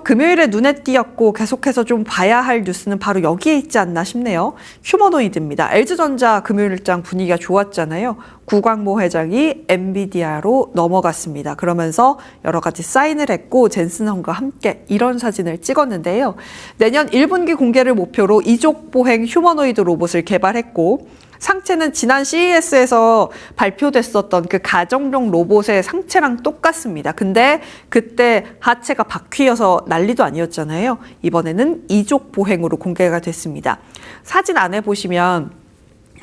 금요일에 눈에 띄었고 계속해서 좀 봐야 할 뉴스는 바로 여기에 있지 않나 싶네요. 휴머노이드입니다. LG전자 금요일장 분위기가 좋았잖아요. 구광모 회장이 엔비디아로 넘어갔습니다. 그러면서 여러 가지 사인을 했고 젠슨헌과 함께 이런 사진을 찍었는데요. 내년 1분기 공개를 목표로 이족보행 휴머노이드 로봇을 개발했고 상체는 지난 CES에서 발표됐었던 그 가정용 로봇의 상체랑 똑같습니다. 근데 그때 하체가 바퀴여서 난리도 아니었잖아요. 이번에는 이족 보행으로 공개가 됐습니다. 사진 안에 보시면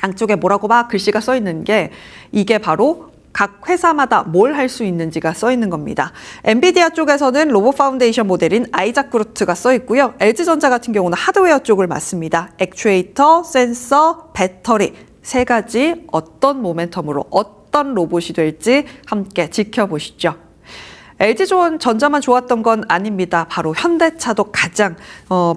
양쪽에 뭐라고 막 글씨가 써 있는 게 이게 바로 각 회사마다 뭘 할 수 있는지가 써 있는 겁니다. 엔비디아 쪽에서는 로봇 파운데이션 모델인 아이작 그루트가 써 있고요. LG전자 같은 경우는 하드웨어 쪽을 맡습니다. 액추에이터, 센서, 배터리 세 가지 어떤 모멘텀으로 어떤 로봇이 될지 함께 지켜보시죠. LG전자만 좋았던 건 아닙니다. 바로 현대차도 가장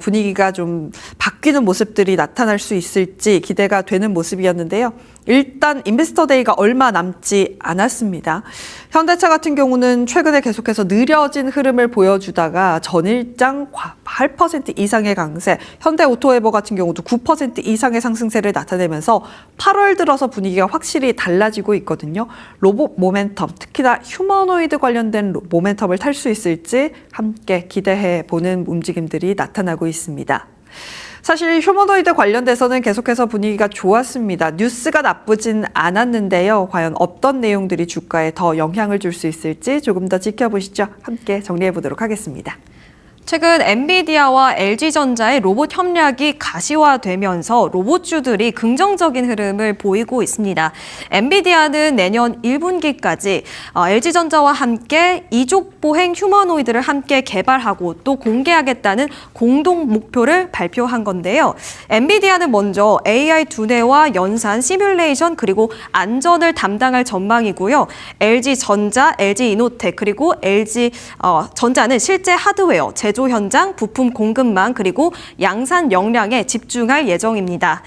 분위기가 좀 바뀌는 모습들이 나타날 수 있을지 기대가 되는 모습이었는데요. 일단 인베스터데이가 얼마 남지 않았습니다. 현대차 같은 경우는 최근에 계속해서 느려진 흐름을 보여주다가 전일장 8% 이상의 강세, 현대오토에버 같은 경우도 9% 이상의 상승세를 나타내면서 8월 들어서 분위기가 확실히 달라지고 있거든요. 로봇 모멘텀, 특히나 휴머노이드 관련된 모멘텀을 탈 수 있을지 함께 기대해 보는 움직임들이 나타나고 있습니다. 사실 휴머노이드 관련돼서는 계속해서 분위기가 좋았습니다. 뉴스가 나쁘진 않았는데요. 과연 어떤 내용들이 주가에 더 영향을 줄 수 있을지 조금 더 지켜보시죠. 함께 정리해 보도록 하겠습니다. 최근 엔비디아와 LG전자의 로봇 협력이 가시화되면서 로봇주들이 긍정적인 흐름을 보이고 있습니다. 엔비디아는 내년 1분기까지 LG전자와 함께 이족보행 휴머노이드를 함께 개발하고 또 공개하겠다는 공동 목표를 발표한 건데요. 엔비디아는 먼저 AI 두뇌와 연산, 시뮬레이션 그리고 안전을 담당할 전망이고요. LG전자, LG이노텍 그리고 LG전자는 실제 하드웨어, 제조 현장, 부품 공급망 그리고 양산 역량에 집중할 예정입니다.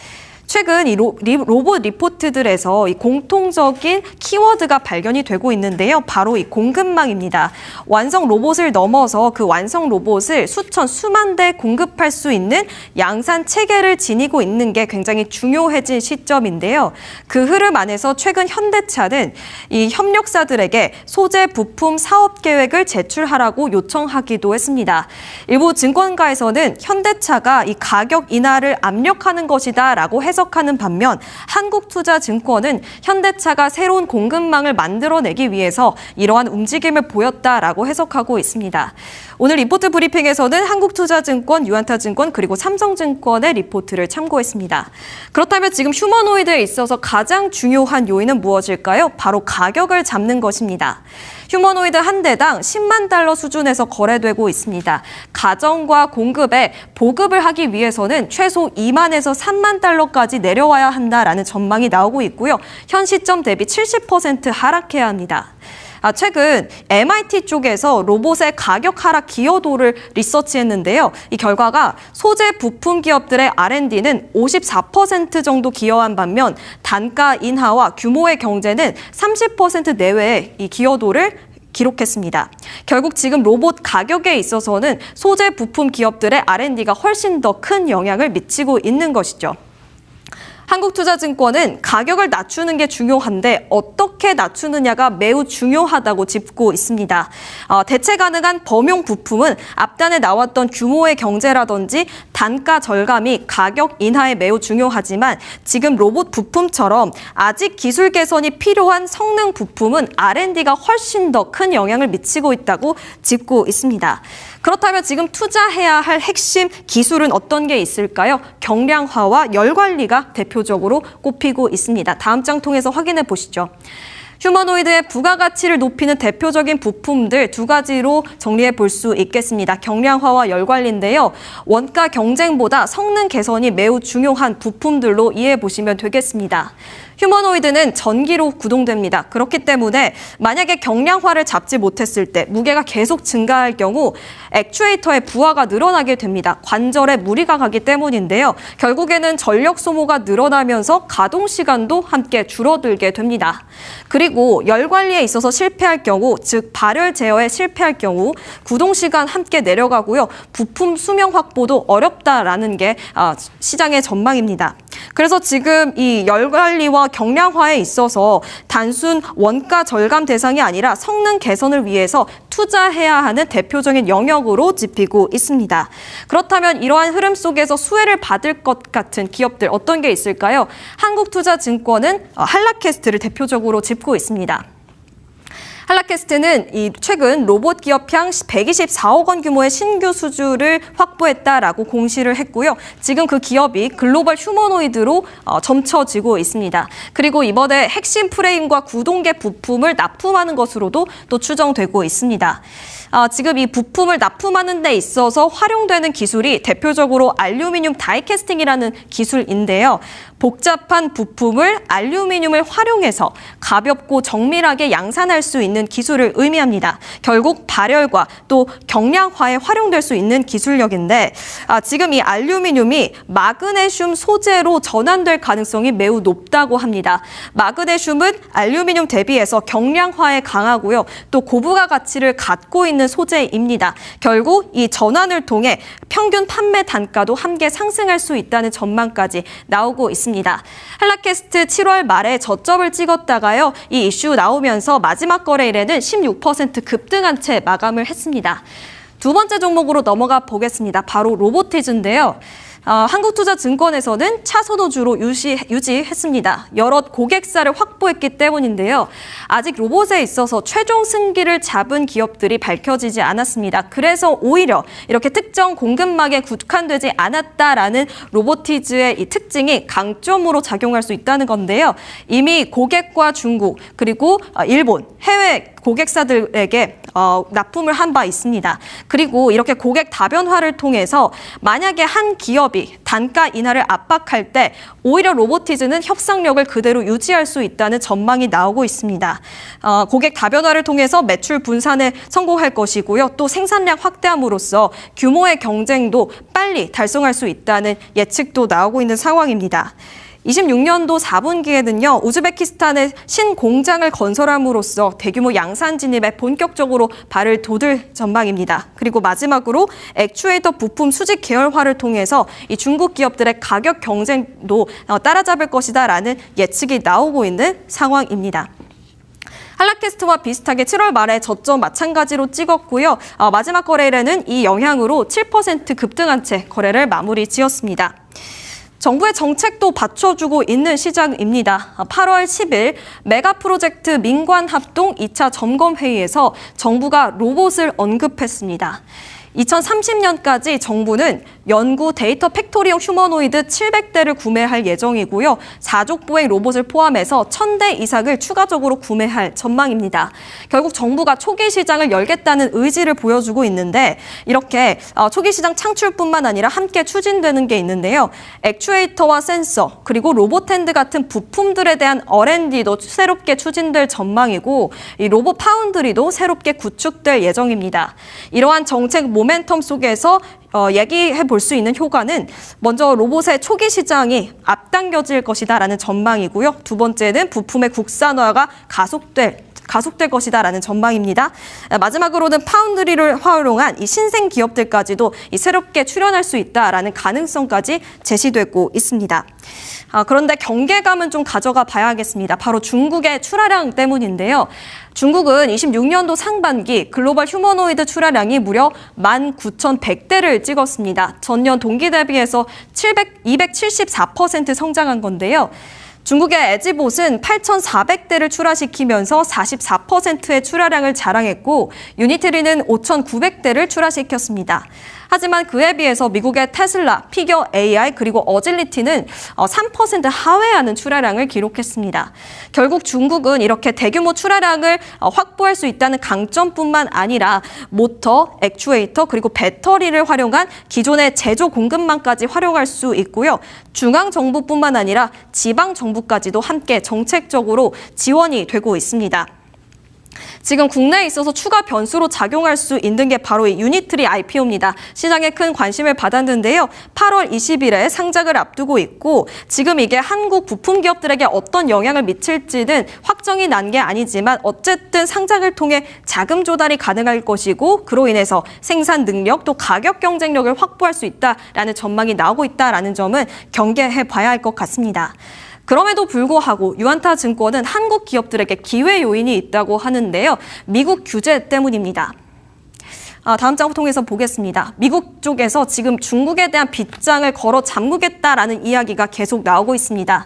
최근 이 로봇 리포트들에서 이 공통적인 키워드가 발견이 되고 있는데요. 바로 이 공급망입니다. 완성 로봇을 넘어서 그 완성 로봇을 수만 대 공급할 수 있는 양산 체계를 지니고 있는 게 굉장히 중요해진 시점인데요. 그 흐름 안에서 최근 현대차는 이 협력사들에게 소재 부품 사업 계획을 제출하라고 요청하기도 했습니다. 일부 증권가에서는 현대차가 이 가격 인하를 압력하는 것이다라고 해석하는 반면 한국투자증권은 현대차가 새로운 공급망을 만들어내기 위해서 이러한 움직임을 보였다라고 해석하고 있습니다. 오늘 리포트 브리핑에서는 한국투자증권, 유안타증권 그리고 삼성증권의 리포트를 참고했습니다. 그렇다면 지금 휴머노이드에 있어서 가장 중요한 요인은 무엇일까요? 바로 가격을 잡는 것입니다. 휴머노이드 한 대당 10만 달러 수준에서 거래되고 있습니다. 가정과 공급에 보급을 하기 위해서는 최소 2만에서 3만 달러까지 내려와야 한다라는 전망이 나오고 있고요. 현 시점 대비 70% 하락해야 합니다. 최근 MIT 쪽에서 로봇의 가격 하락 기여도를 리서치했는데요. 이 결과가 소재 부품 기업들의 R&D는 54% 정도 기여한 반면 단가 인하와 규모의 경제는 30% 내외의 이 기여도를 기록했습니다. 결국 지금 로봇 가격에 있어서는 소재 부품 기업들의 R&D가 훨씬 더 큰 영향을 미치고 있는 것이죠. 한국투자증권은 가격을 낮추는 게 중요한데 어떻게 낮추느냐가 매우 중요하다고 짚고 있습니다. 대체 가능한 범용 부품은 앞단에 나왔던 규모의 경제라든지 단가 절감이 가격 인하에 매우 중요하지만 지금 로봇 부품처럼 아직 기술 개선이 필요한 성능 부품은 R&D가 훨씬 더 큰 영향을 미치고 있다고 짚고 있습니다. 그렇다면 지금 투자해야 할 핵심 기술은 어떤 게 있을까요? 경량화와 열 관리가 대표적으로 꼽히고 있습니다. 다음 장 통해서 확인해 보시죠. 휴머노이드의 부가가치를 높이는 대표적인 부품들 두 가지로 정리해 볼 수 있겠습니다. 경량화와 열 관리인데요. 원가 경쟁보다 성능 개선이 매우 중요한 부품들로 이해해 보시면 되겠습니다. 휴머노이드는 전기로 구동됩니다. 그렇기 때문에 만약에 경량화를 잡지 못했을 때 무게가 계속 증가할 경우 액추에이터의 부하가 늘어나게 됩니다. 관절에 무리가 가기 때문인데요. 결국에는 전력 소모가 늘어나면서 가동 시간도 함께 줄어들게 됩니다. 그리고 그리고 열 관리에 있어서 실패할 경우, 즉 발열 제어에 실패할 경우 구동 시간 함께 내려가고요. 부품 수명 확보도 어렵다라는 게 시장의 전망입니다. 그래서 지금 이 열 관리와 경량화에 있어서 단순 원가 절감 대상이 아니라 성능 개선을 위해서 투자해야 하는 대표적인 영역으로 짚히고 있습니다. 그렇다면 이러한 흐름 속에서 수혜를 받을 것 같은 기업들 어떤 게 있을까요? 한국투자증권은 한라캐스트를 대표적으로 짚고 있습니다. 한라캐스트는 최근 로봇 기업향 124억 원 규모의 신규 수주를 확보했다라고 공시를 했고요. 지금 그 기업이 글로벌 휴머노이드로 점쳐지고 있습니다. 그리고 이번에 핵심 프레임과 구동계 부품을 납품하는 것으로도 또 추정되고 있습니다. 지금 이 부품을 납품하는 데 있어서 활용되는 기술이 대표적으로 알루미늄 다이캐스팅이라는 기술인데요. 복잡한 부품을 알루미늄을 활용해서 가볍고 정밀하게 양산할 수 있는 기술을 의미합니다. 결국 발열과 또 경량화에 활용될 수 있는 기술력인데 지금 이 알루미늄이 마그네슘 소재로 전환될 가능성이 매우 높다고 합니다. 마그네슘은 알루미늄 대비해서 경량화에 강하고요. 또 고부가 가치를 갖고 있는 소재입니다. 결국 이 전환을 통해 평균 판매 단가도 함께 상승할 수 있다는 전망까지 나오고 있습니다. 한라캐스트 7월 말에 저점을 찍었다가요. 이 이슈 나오면서 마지막 거래일에는 16% 급등한 채 마감을 했습니다. 두 번째 종목으로 넘어가 보겠습니다. 바로 로보티즈인데요. 한국투자증권에서는 차선호주로 유지했습니다. 여러 고객사를 확보했기 때문인데요. 아직 로봇에 있어서 최종 승기를 잡은 기업들이 밝혀지지 않았습니다. 그래서 오히려 이렇게 특정 공급망에 국한되지 않았다라는 로보티즈의 이 특징이 강점으로 작용할 수 있다는 건데요. 이미 고객과 중국 그리고 일본, 해외 고객사들에게 납품을 한 바 있습니다. 그리고 이렇게 고객 다변화를 통해서 만약에 한 기업이 단가 인하를 압박할 때 오히려 로보티즈는 협상력을 그대로 유지할 수 있다는 전망이 나오고 있습니다. 고객 다변화를 통해서 매출 분산에 성공할 것이고요. 또 생산량 확대함으로써 규모의 경쟁도 빨리 달성할 수 있다는 예측도 나오고 있는 상황입니다. 26년도 4분기에는요, 우즈베키스탄에 신공장을 건설함으로써 대규모 양산 진입에 본격적으로 발을 돋을 전망입니다. 그리고 마지막으로 액추에이터 부품 수직 계열화를 통해서 이 중국 기업들의 가격 경쟁도 따라잡을 것이다라는 예측이 나오고 있는 상황입니다. 한라캐스트와 비슷하게 7월 말에 저점 마찬가지로 찍었고요. 마지막 거래일에는 이 영향으로 7% 급등한 채 거래를 마무리 지었습니다. 정부의 정책도 받쳐주고 있는 시장입니다. 8월 10일 메가 프로젝트 민관 합동 2차 점검 회의에서 정부가 로봇을 언급했습니다. 2030년까지 정부는 연구 데이터 팩토리용 휴머노이드 700대를 구매할 예정이고요. 사족 보행 로봇을 포함해서 1000대 이상을 추가적으로 구매할 전망입니다. 결국 정부가 초기 시장을 열겠다는 의지를 보여주고 있는데 이렇게 초기 시장 창출뿐만 아니라 함께 추진되는 게 있는데요. 액추에이터와 센서 그리고 로봇핸드 같은 부품들에 대한 R&D도 새롭게 추진될 전망이고 이 로봇 파운드리도 새롭게 구축될 예정입니다. 이러한 정책 모멘텀 속에서 얘기해 볼 수 있는 효과는 먼저 로봇의 초기 시장이 앞당겨질 것이다라는 전망이고요. 두 번째는 부품의 국산화가 가속될 것이다라는 전망입니다. 마지막으로는 파운드리를 활용한 이 신생 기업들까지도 새롭게 출현할 수 있다라는 가능성까지 제시되고 있습니다. 그런데 경계감은 좀 가져가 봐야겠습니다. 바로 중국의 출하량 때문인데요. 중국은 26년도 상반기 글로벌 휴머노이드 출하량이 무려 19,100대를 찍었습니다. 전년 동기 대비해서 274% 성장한 건데요. 중국의 에지봇은 8,400대를 출하시키면서 44%의 출하량을 자랑했고 유니트리는 5,900대를 출하시켰습니다. 하지만 그에 비해서 미국의 테슬라, 피겨 AI 그리고 어질리티는 3% 하회하는 출하량을 기록했습니다. 결국 중국은 이렇게 대규모 출하량을 확보할 수 있다는 강점뿐만 아니라 모터, 액추에이터 그리고 배터리를 활용한 기존의 제조 공급망까지 활용할 수 있고요. 중앙정부뿐만 아니라 지방정부까지도 함께 정책적으로 지원이 되고 있습니다. 지금 국내에 있어서 추가 변수로 작용할 수 있는 게 바로 이 유니트리 IPO입니다. 시장에 큰 관심을 받았는데요. 8월 20일에 상장을 앞두고 있고 지금 이게 한국 부품 기업들에게 어떤 영향을 미칠지는 확정이 난 게 아니지만 어쨌든 상장을 통해 자금 조달이 가능할 것이고 그로 인해서 생산 능력 또 가격 경쟁력을 확보할 수 있다라는 전망이 나오고 있다라는 점은 경계해 봐야 할 것 같습니다. 그럼에도 불구하고 유안타 증권은 한국 기업들에게 기회 요인이 있다고 하는데요. 미국 규제 때문입니다. 다음 장을 통해서 보겠습니다. 미국 쪽에서 지금 중국에 대한 빗장을 걸어 잠그겠다라는 이야기가 계속 나오고 있습니다.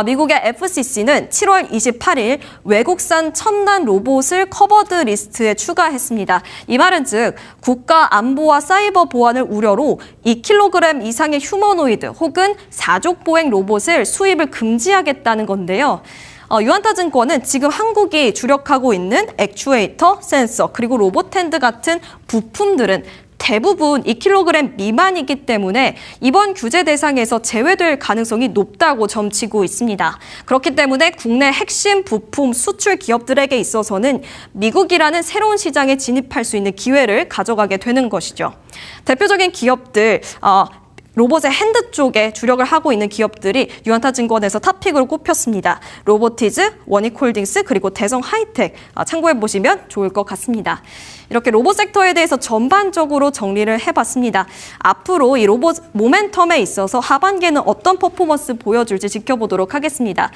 미국의 FCC는 7월 28일 외국산 첨단 로봇을 커버드 리스트에 추가했습니다. 이 말은 즉 국가 안보와 사이버 보안을 우려로 2kg 이상의 휴머노이드 혹은 사족 보행 로봇을 수입을 금지하겠다는 건데요. 유안타 증권은 지금 한국이 주력하고 있는 액추에이터, 센서, 그리고 로봇핸드 같은 부품들은 대부분 2kg 미만이기 때문에 이번 규제 대상에서 제외될 가능성이 높다고 점치고 있습니다. 그렇기 때문에 국내 핵심 부품 수출 기업들에게 있어서는 미국이라는 새로운 시장에 진입할 수 있는 기회를 가져가게 되는 것이죠. 대표적인 기업들, 로봇의 핸드 쪽에 주력을 하고 있는 기업들이 유안타 증권에서 탑픽으로 꼽혔습니다. 로보티즈, 원익홀딩스, 그리고 대성 하이텍 참고해 보시면 좋을 것 같습니다. 이렇게 로봇 섹터에 대해서 전반적으로 정리를 해봤습니다. 앞으로 이 로봇 모멘텀에 있어서 하반기에는 어떤 퍼포먼스 보여줄지 지켜보도록 하겠습니다.